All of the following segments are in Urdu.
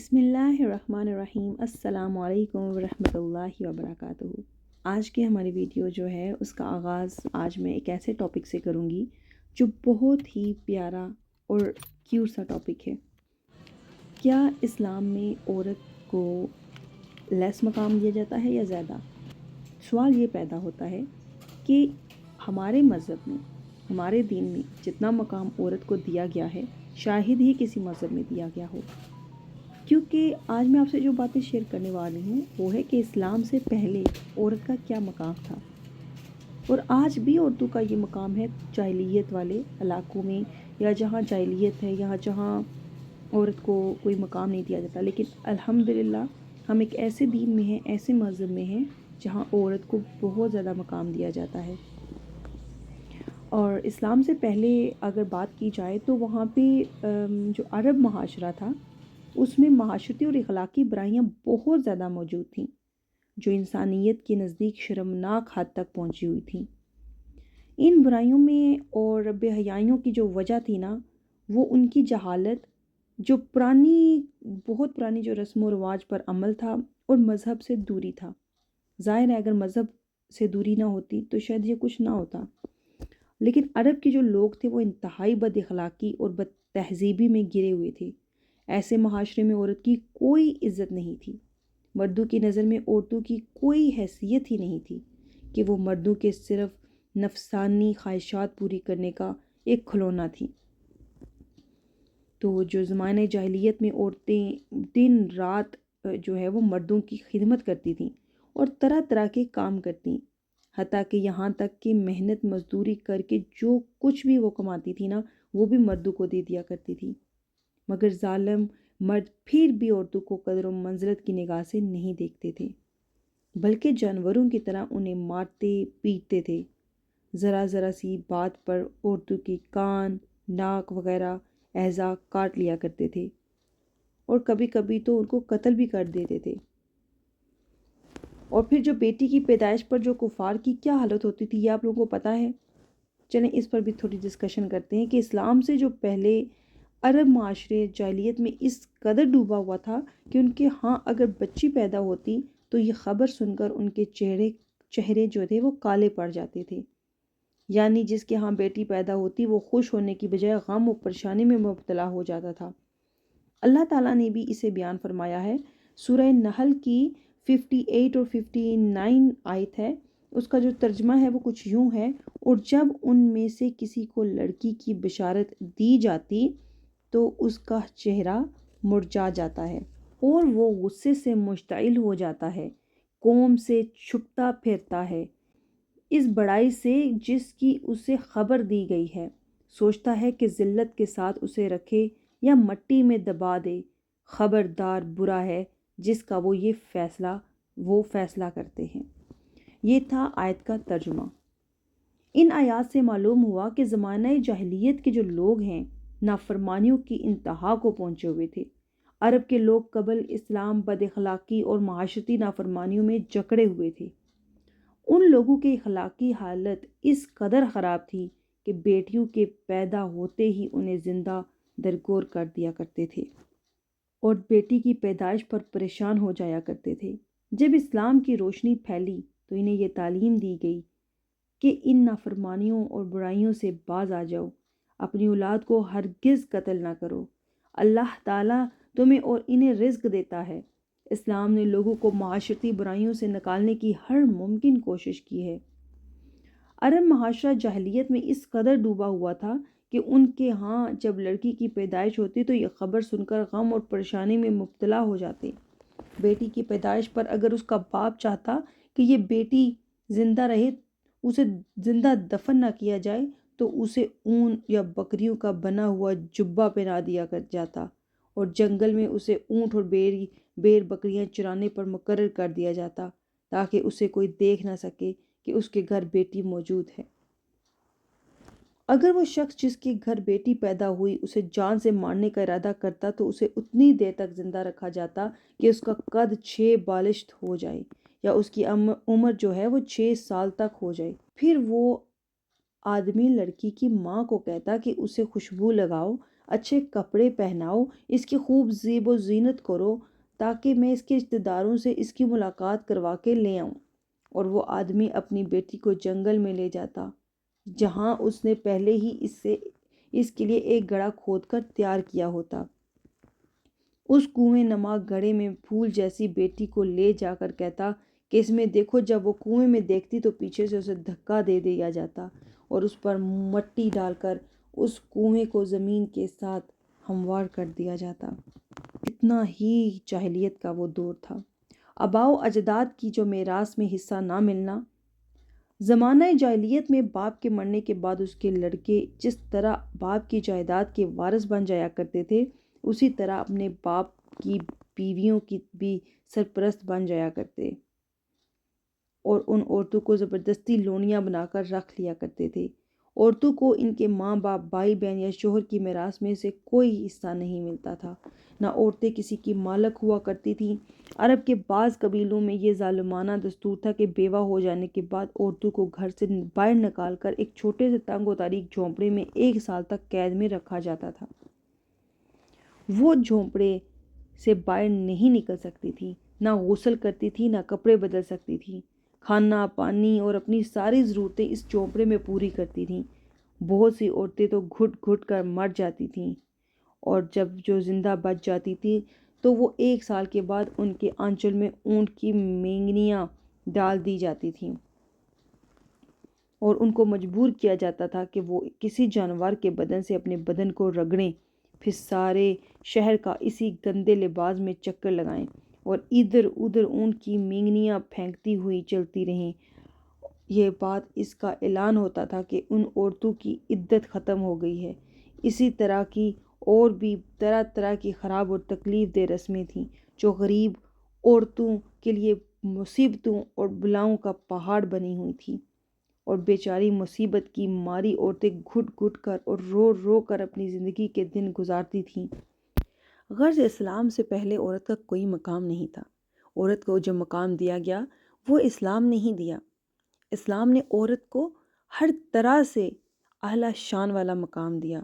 بسم اللہ الرحمن الرحیم۔ السلام علیکم ورحمۃ اللہ وبرکاتہ۔ آج کی ہماری ویڈیو جو ہے اس کا آغاز آج میں ایک ایسے ٹاپک سے کروں گی جو بہت ہی پیارا اور کیوٹ سا ٹاپک ہے۔ کیا اسلام میں عورت کو لیس مقام دیا جاتا ہے یا زیادہ؟ سوال یہ پیدا ہوتا ہے کہ ہمارے مذہب میں، ہمارے دین میں جتنا مقام عورت کو دیا گیا ہے شاید ہی کسی مذہب میں دیا گیا ہو، کیونکہ آج میں آپ سے جو باتیں شیئر کرنے والی ہوں وہ ہے کہ اسلام سے پہلے عورت کا کیا مقام تھا، اور آج بھی عورتوں کا یہ مقام ہے جاہلیت والے علاقوں میں، یا جہاں جاہلیت ہے، جہاں عورت کو کوئی مقام نہیں دیا جاتا۔ لیکن الحمدللہ ہم ایک ایسے دین میں ہیں، ایسے مذہب میں ہیں جہاں عورت کو بہت زیادہ مقام دیا جاتا ہے۔ اور اسلام سے پہلے اگر بات کی جائے تو وہاں پہ جو عرب معاشرہ تھا اس میں معاشرتی اور اخلاقی برائیاں بہت زیادہ موجود تھیں، جو انسانیت کے نزدیک شرمناک حد تک پہنچی ہوئی تھیں۔ ان برائیوں میں اور بے حیائیوں کی جو وجہ تھی نا، وہ ان کی جہالت، جو بہت پرانی جو رسم و رواج پر عمل تھا، اور مذہب سے دوری تھا۔ ظاہر ہے اگر مذہب سے دوری نہ ہوتی تو شاید یہ کچھ نہ ہوتا، لیکن عرب کے جو لوگ تھے وہ انتہائی بد اخلاقی اور بد تہذیبی میں گرے ہوئے تھے۔ ایسے معاشرے میں عورت کی کوئی عزت نہیں تھی۔ مردوں کی نظر میں عورتوں کی کوئی حیثیت ہی نہیں تھی کہ وہ مردوں کے صرف نفسانی خواہشات پوری کرنے کا ایک کھلونا تھی۔ تو جو زمانہ جاہلیت میں عورتیں دن رات جو ہے وہ مردوں کی خدمت کرتی تھیں اور طرح طرح کے کام کرتی، حتیٰ کہ یہاں تک کہ محنت مزدوری کر کے جو کچھ بھی وہ کماتی تھی نا، وہ بھی مردوں کو دے دیا کرتی تھی۔ مگر ظالم مرد پھر بھی عورتوں کو قدر و منزلت کی نگاہ سے نہیں دیکھتے تھے، بلکہ جانوروں کی طرح انہیں مارتے پیٹتے تھے۔ ذرا ذرا سی بات پر عورتوں کے کان، ناک وغیرہ اعضاء کاٹ لیا کرتے تھے، اور کبھی کبھی تو ان کو قتل بھی کر دیتے تھے۔ اور پھر جو بیٹی کی پیدائش پر جو کفار کی کیا حالت ہوتی تھی، یہ آپ لوگوں کو پتہ ہے؟ چلیں اس پر بھی تھوڑی ڈسکشن کرتے ہیں کہ اسلام سے جو پہلے عرب معاشرے جاہلیت میں اس قدر ڈوبا ہوا تھا کہ ان کے ہاں اگر بچی پیدا ہوتی تو یہ خبر سن کر ان کے چہرے جو تھے وہ کالے پڑ جاتے تھے۔ یعنی جس کے ہاں بیٹی پیدا ہوتی وہ خوش ہونے کی بجائے غم و پریشانی میں مبتلا ہو جاتا تھا۔ اللہ تعالیٰ نے بھی اسے بیان فرمایا ہے۔ سورہ نحل کی 58 اور 59 آیت ہے، اس کا جو ترجمہ ہے وہ کچھ یوں ہے: اور جب ان میں سے کسی کو لڑکی کی بشارت دی جاتی تو اس کا چہرہ مرجھا جاتا ہے اور وہ غصے سے مشتعل ہو جاتا ہے، قوم سے چھپتا پھرتا ہے اس بڑائی سے جس کی اسے خبر دی گئی ہے، سوچتا ہے کہ ذلت کے ساتھ اسے رکھے یا مٹی میں دبا دے۔ خبردار برا ہے جس کا وہ فیصلہ کرتے ہیں۔ یہ تھا آیت کا ترجمہ۔ ان آیات سے معلوم ہوا کہ زمانہ جاہلیت کے جو لوگ ہیں نافرمانیوں کی انتہا کو پہنچے ہوئے تھے۔ عرب کے لوگ قبل اسلام بد اخلاقی اور معاشرتی نافرمانیوں میں جکڑے ہوئے تھے۔ ان لوگوں کی اخلاقی حالت اس قدر خراب تھی کہ بیٹیوں کے پیدا ہوتے ہی انہیں زندہ درگور کر دیا کرتے تھے اور بیٹی کی پیدائش پر پریشان ہو جایا کرتے تھے۔ جب اسلام کی روشنی پھیلی تو انہیں یہ تعلیم دی گئی کہ ان نافرمانیوں اور برائیوں سے باز آ جاؤ، اپنی اولاد کو ہرگز قتل نہ کرو، اللہ تعالیٰ تمہیں اور انہیں رزق دیتا ہے۔ اسلام نے لوگوں کو معاشرتی برائیوں سے نکالنے کی ہر ممکن کوشش کی ہے۔ عرب معاشرہ جاہلیت میں اس قدر ڈوبا ہوا تھا کہ ان کے ہاں جب لڑکی کی پیدائش ہوتی تو یہ خبر سن کر غم اور پریشانی میں مبتلا ہو جاتے۔ بیٹی کی پیدائش پر اگر اس کا باپ چاہتا کہ یہ بیٹی زندہ رہے، اسے زندہ دفن نہ کیا جائے، تو اسے اون یا بکریوں کا بنا ہوا جبہ پہنا دیا جاتا اور جنگل میں اسے اونٹ اور بیر بکریاں چرانے پر مقرر کر دیا جاتا تاکہ اسے کوئی دیکھ نہ سکے کہ اس کے گھر بیٹی موجود ہے۔ اگر وہ شخص جس کے گھر بیٹی پیدا ہوئی اسے جان سے مارنے کا ارادہ کرتا تو اسے اتنی دیر تک زندہ رکھا جاتا کہ اس کا قد 6 بالشت ہو جائے، یا اس کی عمر جو ہے وہ 6 سال تک ہو جائے، پھر وہ آدمی لڑکی کی ماں کو کہتا کہ اسے خوشبو لگاؤ، اچھے کپڑے پہناؤ، اس کی خوب زیب و زینت کرو تاکہ میں اس کے رشتہ داروں سے اس کی ملاقات کروا کے لے آؤں، اور وہ آدمی اپنی بیٹی کو جنگل میں لے جاتا جہاں اس نے پہلے ہی اس کے لیے ایک گڑھا کھود کر تیار کیا ہوتا۔ اس کنویں نما گڑھے میں پھول جیسی بیٹی کو لے جا کر کہتا کہ اس میں دیکھو۔ جب وہ کنویں میں دیکھتی تو پیچھے سے اسے دھکا دے دیا جاتا اور اس پر مٹی ڈال کر اس کنویں کو زمین کے ساتھ ہموار کر دیا جاتا۔ اتنا ہی جاہلیت کا وہ دور تھا۔ آباء و اجداد کی جو میراث میں حصہ نہ ملنا۔ زمانہ جاہلیت میں باپ کے مرنے کے بعد اس کے لڑکے جس طرح باپ کی جائیداد کے وارث بن جایا کرتے تھے، اسی طرح اپنے باپ کی بیویوں کی بھی سرپرست بن جایا کرتے اور ان عورتوں کو زبردستی لونیاں بنا کر رکھ لیا کرتے تھے۔ عورتوں کو ان کے ماں باپ، بھائی بہن یا شوہر کی میراث میں سے کوئی حصہ نہیں ملتا تھا، نہ عورتیں کسی کی مالک ہوا کرتی تھیں۔ عرب کے بعض قبیلوں میں یہ ظالمانہ دستور تھا کہ بیوہ ہو جانے کے بعد عورتوں کو گھر سے باہر نکال کر ایک چھوٹے سے تنگ و تاریک جھونپڑے میں 1 سال تک قید میں رکھا جاتا تھا۔ وہ جھونپڑے سے باہر نہیں نکل سکتی تھی، نہ غسل کرتی تھی، نہ کپڑے بدل سکتی تھی۔ کھانا، پانی اور اپنی ساری ضرورتیں اس جھونپڑے میں پوری کرتی تھیں۔ بہت سی عورتیں تو گھٹ گھٹ کر مر جاتی تھیں، اور جب جو زندہ بچ جاتی تھی تو وہ 1 سال کے بعد ان کے آنچل میں اونٹ کی مینگنیاں ڈال دی جاتی تھیں اور ان کو مجبور کیا جاتا تھا کہ وہ کسی جانور کے بدن سے اپنے بدن کو رگڑیں، پھر سارے شہر کا اسی گندے لباس میں چکر لگائیں اور ادھر ادھر اونٹ کی مینگنیاں پھینکتی ہوئی چلتی رہیں۔ یہ بات اس کا اعلان ہوتا تھا کہ ان عورتوں کی عدت ختم ہو گئی ہے۔ اسی طرح کی اور بھی طرح طرح کی خراب اور تکلیف دہ رسمیں تھیں جو غریب عورتوں کے لیے مصیبتوں اور بلاؤں کا پہاڑ بنی ہوئی تھیں، اور بیچاری مصیبت کی ماری عورتیں گھٹ گھٹ کر اور رو رو کر اپنی زندگی کے دن گزارتی تھیں۔ غرض اسلام سے پہلے عورت کا کوئی مقام نہیں تھا۔ عورت کو جو مقام دیا گیا وہ اسلام نے ہی دیا۔ اسلام نے عورت کو ہر طرح سے اعلیٰ شان والا مقام دیا۔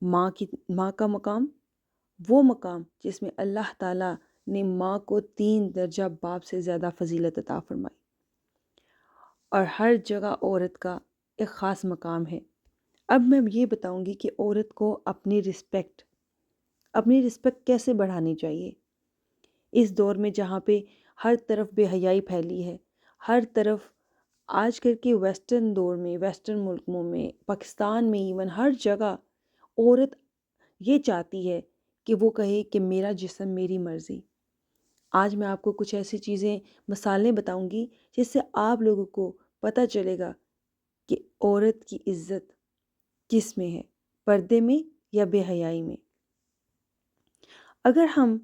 ماں کا مقام، وہ مقام جس میں اللہ تعالیٰ نے ماں کو 3 درجہ باپ سے زیادہ فضیلت عطا فرمائی، اور ہر جگہ عورت کا ایک خاص مقام ہے۔ اب میں یہ بتاؤں گی کہ عورت کو اپنی رسپیکٹ کیسے بڑھانی چاہیے اس دور میں جہاں پہ ہر طرف بے حیائی پھیلی ہے۔ ہر طرف آج کل کے ویسٹرن دور میں، ویسٹرن ملکوں میں، پاکستان میں ایون ہر جگہ عورت یہ چاہتی ہے کہ وہ کہے کہ میرا جسم میری مرضی۔ آج میں آپ کو کچھ ایسی چیزیں، مثالیں بتاؤں گی جس سے آپ لوگوں کو پتہ چلے گا کہ عورت کی عزت کس میں ہے، پردے میں یا بے حیائی میں۔ اگر ہم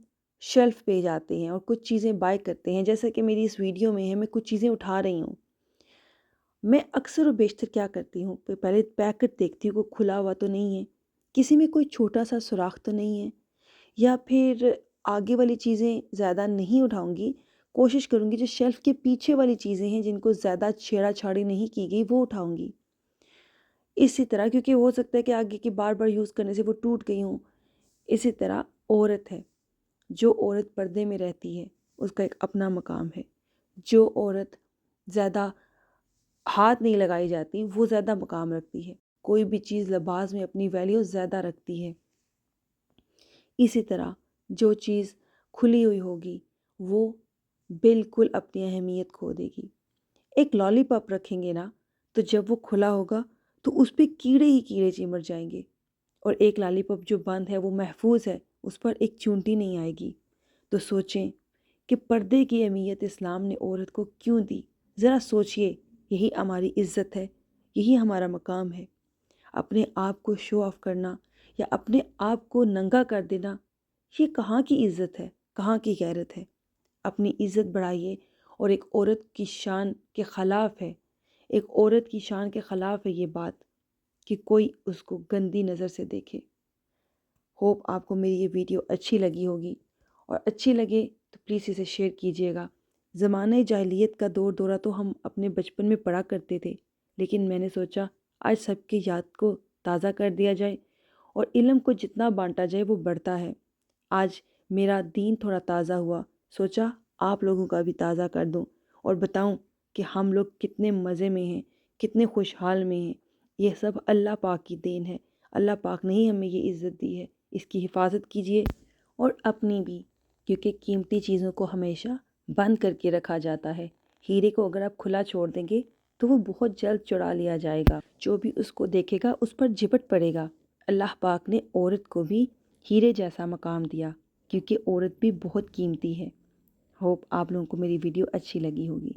شیلف پہ جاتے ہیں اور کچھ چیزیں بائی کرتے ہیں، جیسا کہ میری اس ویڈیو میں ہے، میں کچھ چیزیں اٹھا رہی ہوں، میں اکثر و بیشتر کیا کرتی ہوں، پہلے پیکٹ دیکھتی ہوں کہ کھلا ہوا تو نہیں ہے، کسی میں کوئی چھوٹا سا سوراخ تو نہیں ہے، یا پھر آگے والی چیزیں زیادہ نہیں اٹھاؤں گی، کوشش کروں گی جو شیلف کے پیچھے والی چیزیں ہیں جن کو زیادہ چھیڑا چھاڑی نہیں کی گئی وہ اٹھاؤں گی۔ اسی طرح کیونکہ ہو سکتا ہے کہ آگے کی بار بار یوز کرنے سے وہ ٹوٹ گئی ہوں۔ اسی طرح عورت ہے، جو عورت پردے میں رہتی ہے اس کا ایک اپنا مقام ہے۔ جو عورت زیادہ ہاتھ نہیں لگائی جاتی وہ زیادہ مقام رکھتی ہے۔ کوئی بھی چیز لباس میں اپنی ویلیو زیادہ رکھتی ہے۔ اسی طرح جو چیز کھلی ہوئی ہوگی وہ بالکل اپنی اہمیت کھو دے گی۔ ایک لالی پاپ رکھیں گے نا تو جب وہ کھلا ہوگا تو اس پہ کیڑے ہی کیڑے چمٹ جائیں گے، اور ایک لالی پاپ جو بند ہے وہ محفوظ ہے، اس پر ایک چونٹی نہیں آئے گی۔ تو سوچیں کہ پردے کی اہمیت اسلام نے عورت کو کیوں دی؟ ذرا سوچئے، یہی ہماری عزت ہے، یہی ہمارا مقام ہے۔ اپنے آپ کو شو آف کرنا یا اپنے آپ کو ننگا کر دینا، یہ کہاں کی عزت ہے، کہاں کی غیرت ہے؟ اپنی عزت بڑھائیے، اور ایک عورت کی شان کے خلاف ہے، ایک عورت کی شان کے خلاف ہے یہ بات کہ کوئی اس کو گندی نظر سے دیکھے۔ ہوپ آپ کو میری یہ ویڈیو اچھی لگی ہوگی، اور اچھی لگے تو پلیز اسے شیئر کیجیے گا۔ زمانہ جاہلیت کا دورہ تو ہم اپنے بچپن میں پڑھا کرتے تھے، لیکن میں نے سوچا آج سب کی یاد کو تازہ کر دیا جائے، اور علم کو جتنا بانٹا جائے وہ بڑھتا ہے۔ آج میرا دین تھوڑا تازہ ہوا، سوچا آپ لوگوں کا بھی تازہ کر دوں اور بتاؤں کہ ہم لوگ کتنے مزے میں ہیں، کتنے خوشحال میں ہیں۔ یہ سب اللہ پاک کی دین ہے، اللہ پاک نے ہی ہمیں یہ عزت دی ہے، اس کی حفاظت کیجیے اور اپنی بھی، کیونکہ قیمتی چیزوں کو ہمیشہ بند کر کے رکھا جاتا ہے۔ ہیرے کو اگر آپ کھلا چھوڑ دیں گے تو وہ بہت جلد چرا لیا جائے گا، جو بھی اس کو دیکھے گا اس پر جھپٹ پڑے گا۔ اللہ پاک نے عورت کو بھی ہیرے جیسا مقام دیا، کیونکہ عورت بھی بہت قیمتی ہے۔ ہوپ آپ لوگوں کو میری ویڈیو اچھی لگی ہوگی۔